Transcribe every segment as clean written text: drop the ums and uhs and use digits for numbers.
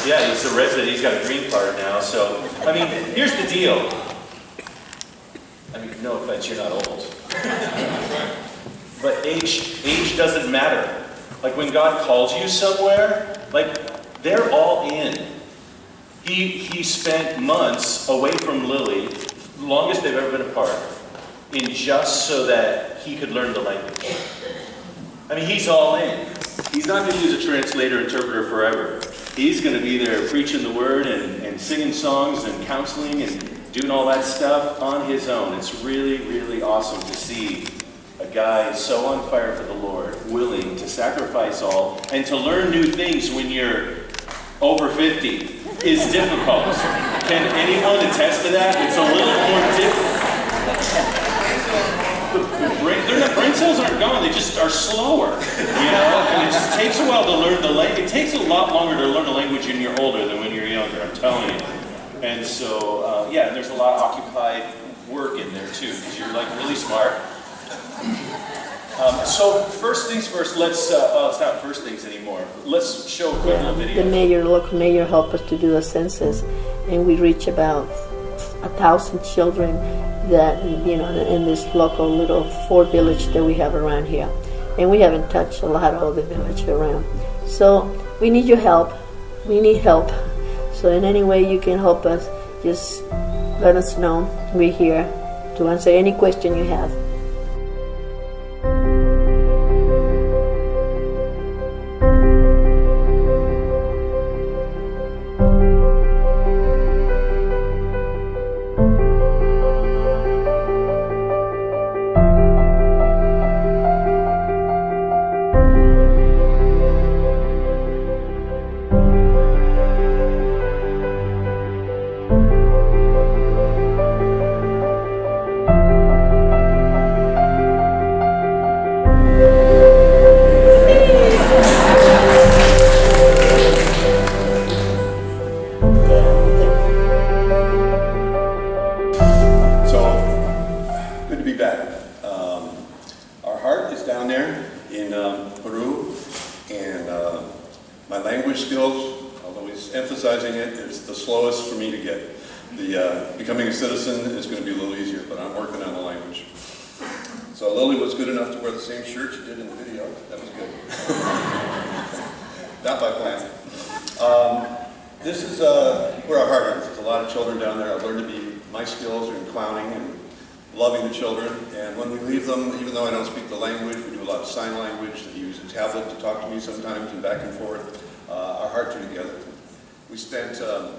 Yeah, he's a resident. He's got a green card now. So, I mean, here's the deal. I mean, no offense, you're not old. But age doesn't matter. Like when God calls you somewhere, like they're all in. He spent months away from Lily, longest they've ever been apart, in just so that he could learn the language. I mean, he's all in. He's not going to use a translator, interpreter forever. He's going to be there preaching the word and singing songs and counseling and doing all that stuff on his own. It's really, really awesome to see a guy so on fire for the Lord, willing to sacrifice all and to learn new things when you're over 50 is difficult. Can anyone attest to that? It's a little more difficult. Their brain cells aren't gone, they just are slower, you know? And it just takes a while to learn the language. It takes a lot longer to learn a language when you're older than when you're younger, I'm telling you. And so, yeah, and there's a lot of occupied work in there too, because you're like really smart. So first things first, let's, well, it's not first things anymore. Let's show a quick little video. The local mayor helped us to do the census, and we reach about 1,000 children that, you know, in this local little 4 village that we have around here. And we haven't touched a lot of the village around. So we need your help. We need help. So in any way you can help us, just let us know. We're here to answer any question you have. Peru, and my language skills, although he's emphasizing it, it's the slowest for me to get. Becoming a citizen is going to be a little easier, but I'm working on the language. So Lily was good enough to wear the same shirt she did in the video. That was good. Not by plan. This is where our heart is. There's a lot of children down there. I've learned to be, my skills are in clowning and loving the children. And when we leave them, even though I don't speak the language, we do a lot of sign language. They use a tablet to talk to me sometimes and back and forth. Our hearts are together. We spent, as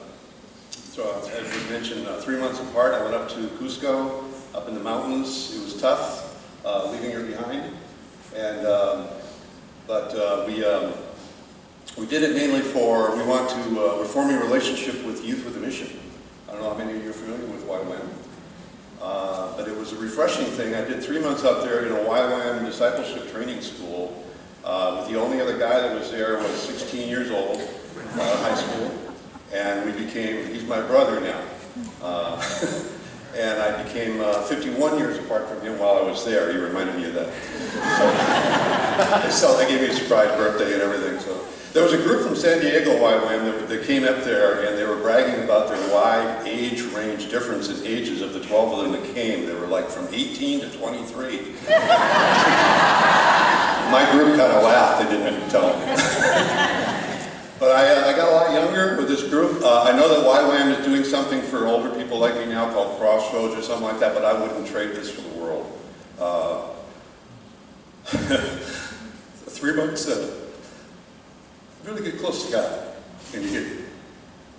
we mentioned, 3 months apart. I went up to Cusco, up in the mountains. It was tough, leaving her behind. And, we did it mainly for, we want to, we're forming a relationship with Youth with a Mission. I don't know how many of you are familiar with YWAM. But it was a refreshing thing. I did 3 months out there in a YWAM discipleship training school. With the only other guy that was there was 16 years old, high school. And we became, he's my brother now. And I became 51 years apart from him while I was there. He reminded me of that. So they gave me a surprise birthday and everything. So there was a group from San Diego YWAM that came up there, and they were bragging about their wide age range difference in ages of the 12 of them that came. They were like from 18 to 23. My group kind of laughed. They didn't tell me. But I got a lot younger with this group. I know that YWAM is doing something for older people like me now called Crossroads or something like that, but I wouldn't trade this for the world. 3 months, really get close to God, and you get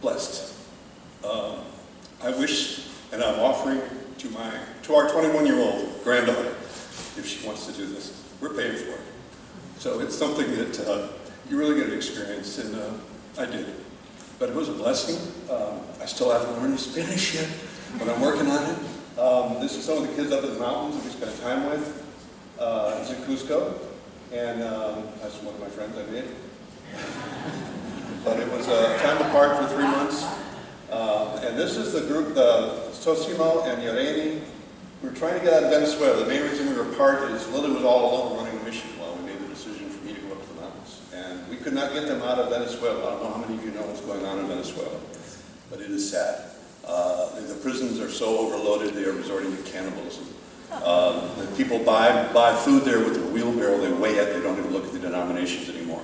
blessed. I wish, and I'm offering to our 21-year-old granddaughter, if she wants to do this, we're paying for it. So it's something that you really get to experience, and I did. But it was a blessing. I still haven't learned Spanish yet, but I'm working on it. This is some of the kids up in the mountains that we spent time with. It's in Cusco, and that's one of my friends I made. But it was time apart for 3 months. And this is the group, Sosimo and Yoreni. We were trying to get out of Venezuela. The main reason we were apart is Lily was all alone running a mission while we made the decision for me to go up to the mountains. And we could not get them out of Venezuela. I don't know how many of you know what's going on in Venezuela, but it is sad. The prisons are so overloaded, they are resorting to cannibalism. The people buy food there with a wheelbarrow, they weigh it, they don't even look at the denominations anymore.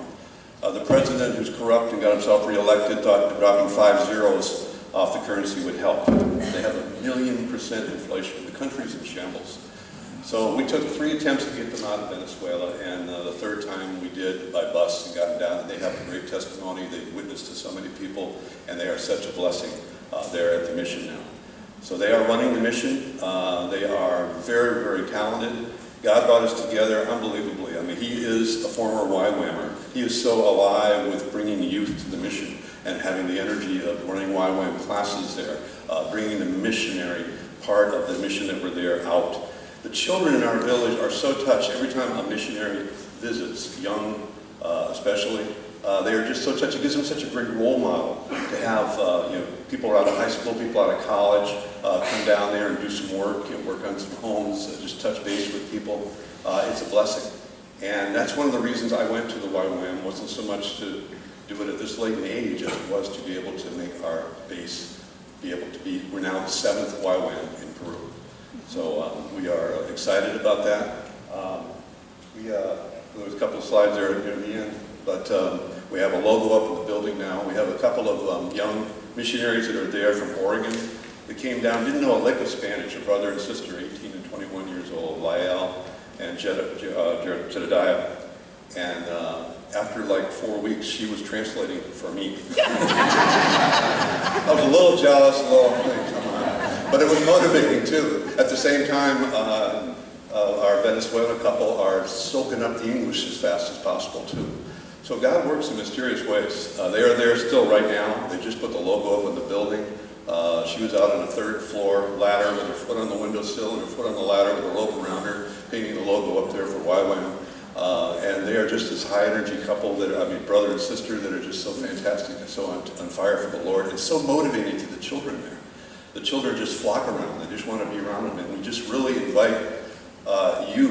The president, who's corrupt and got himself reelected, thought dropping 5 zeros off the currency would help. They have 1,000,000% inflation. The country's in shambles. So we took 3 attempts to get them out of Venezuela, and the 3rd time we did by bus and got them down. They have a great testimony. They've witnessed to so many people, and they are such a blessing there at the mission now. So they are running the mission. They are very, very talented. God brought us together unbelievably. I mean, he is a former YWAMer. He is so alive with bringing youth to the mission and having the energy of running YWAM classes there, bringing the missionary part of the mission that we're there out. The children in our village are so touched every time a missionary visits, young especially. They are just so touched. It gives them such a great role model to have people out of high school, people out of college come down there and do some work, work on some homes, just touch base with people. It's a blessing. And that's one of the reasons I went to the YWAM. It wasn't so much to do it at this late an age as it was to be able to make our base be able to be, we're now the 7th YWAM in Peru. So we are excited about that. There's a couple of slides there near the end, but we have a logo up in the building now. We have a couple of young missionaries that are there from Oregon that came down, didn't know a lick of Spanish, a brother and sister, 18 and 21 years old, Lael and Jedediah. And after like 4 weeks, she was translating for me. I was a little jealous, come on. But it was motivating too. At the same time, our Venezuelan couple are soaking up the English as fast as possible too. So God works in mysterious ways. They are there still right now. They just put the logo up in the building. She was out on a 3rd floor ladder with her foot on the windowsill and her foot on the ladder with a rope around her, painting the logo up there for YWAM. And they are just this high energy couple that, brother and sister that are just so fantastic and so on fire for the Lord. It's so motivating to the children there. The children just flock around. They just want to be around them. And we just really invite you,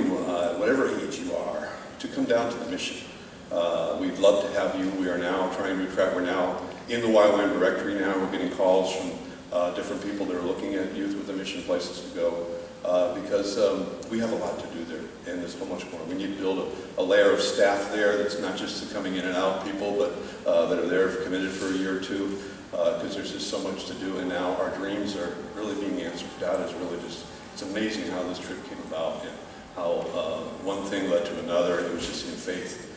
whatever age you are, to come down to the mission. We'd love to have you. We are now trying to attract, we're now in the YWAM directory now. We're getting calls from different people that are looking at youth with the mission places to go. Because we have a lot to do there, and there's so much more. We need to build a layer of staff there that's not just the coming in and out people, but that are there committed for a year or two, because there's just so much to do, and now our dreams are really being answered. God is really just, it's amazing how this trip came about, and how one thing led to another. It was just in faith,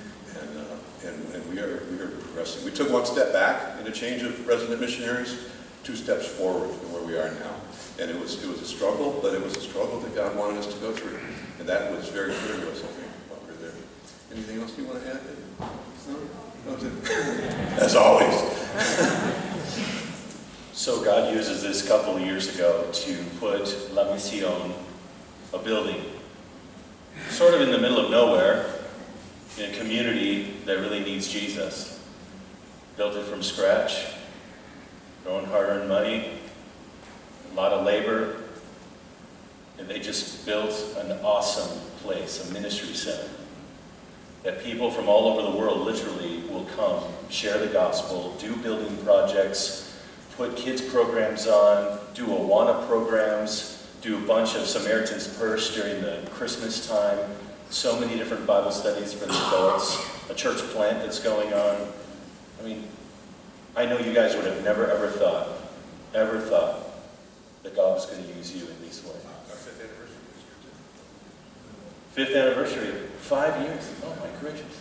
and we are progressing. We took 1 step back in a change of resident missionaries, 2 steps forward from where we are now. And it was a struggle, but it was a struggle that God wanted us to go through. And that was very clear to us, I think, while we were there. Anything else you want to add? No? As always. So God uses this couple of years ago to put La Mission, a building, sort of in the middle of nowhere, in a community that really needs Jesus. Built it from scratch, their own hard-earned money, a lot of labor, and they just built an awesome place, a ministry center, that people from all over the world literally will come, share the gospel, do building projects, put kids programs on, do Awana programs, do a bunch of Samaritans Purse during the Christmas time, so many different Bible studies for the adults, a church plant that's going on. I mean, I know you guys would have never ever thought that God was going to use you in these ways. Our 5th anniversary this year, too. 5th anniversary, 5 years. Oh my gracious.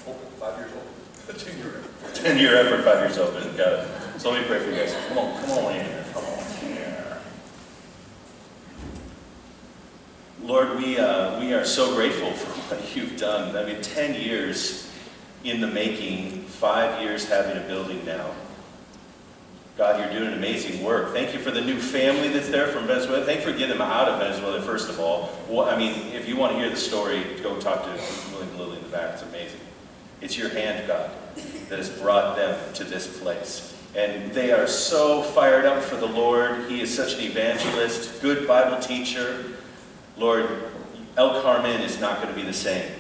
Open, 5 years old. 10-year effort. 10-year effort, 5 years open. Got it. So let me pray for you guys. Come on in here. Come on here. Lord, we are so grateful for what you've done. I mean, 10 years in the making, 5 years having a building now. God, you're doing amazing work. Thank you for the new family that's there from Venezuela. Thank you for getting them out of Venezuela, first of all. Well, I mean, if you want to hear the story, go talk to Willie and Lily in the back. It's amazing. It's your hand, God, that has brought them to this place. And they are so fired up for the Lord. He is such an evangelist, good Bible teacher. Lord, El Carmen is not going to be the same.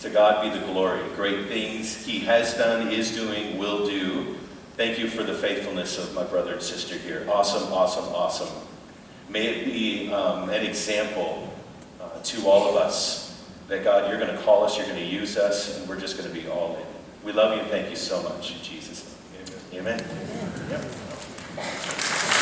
To God be the glory. Great things He has done, is doing, will do. Thank you for the faithfulness of my brother and sister here. Awesome, awesome, awesome. May it be an example to all of us that God, you're going to call us, you're going to use us, and we're just going to be all in. We love you. Thank you so much. In Jesus' name. Amen. Amen. Yep.